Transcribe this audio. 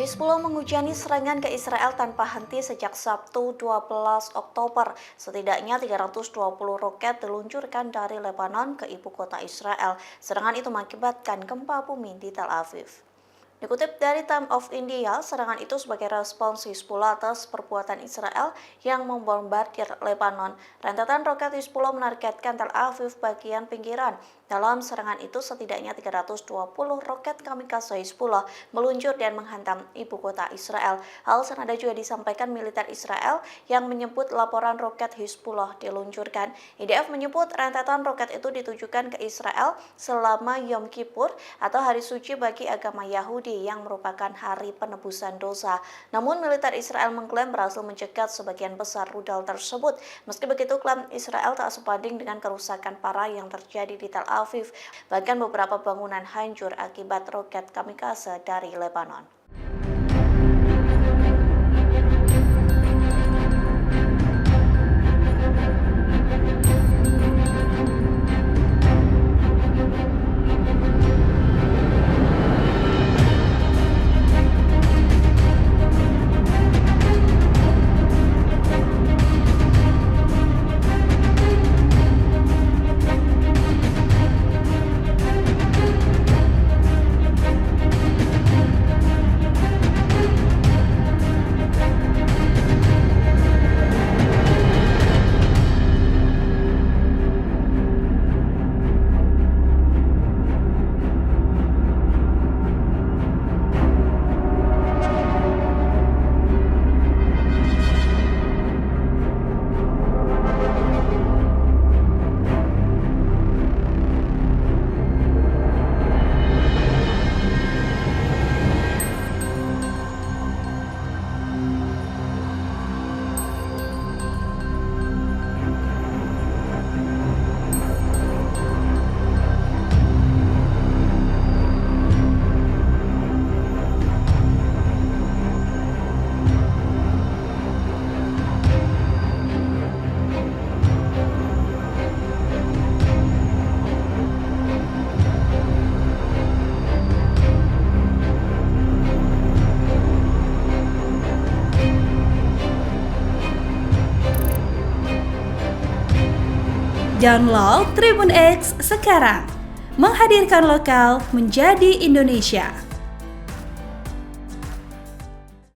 Hizbullah menghujani serangan ke Israel tanpa henti sejak Sabtu 12 Oktober. Setidaknya 320 roket diluncurkan dari Lebanon ke ibu kota Israel. Serangan itu mengakibatkan gempa bumi di Tel Aviv. Dikutip dari Time of India, serangan itu sebagai respons Hizbullah atas perbuatan Israel yang membombardir Lebanon. Rentetan roket Hizbullah menargetkan Tel Aviv bagian pinggiran. Dalam serangan itu, setidaknya 320 roket kamikaze Hizbullah meluncur dan menghantam ibu kota Israel. Hal senada juga disampaikan militer Israel yang menyebut laporan roket Hizbullah diluncurkan. IDF menyebut rentetan roket itu ditujukan ke Israel selama Yom Kippur atau hari suci bagi agama Yahudi yang merupakan hari penebusan dosa. Namun militer Israel mengklaim berhasil mencegat sebagian besar rudal tersebut. Meski begitu, klaim Israel tak sebanding dengan kerusakan parah yang terjadi di Tel Aviv. Bahkan beberapa bangunan hancur akibat roket kamikaze dari Lebanon. Download Tribun X sekarang, menghadirkan lokal menjadi Indonesia.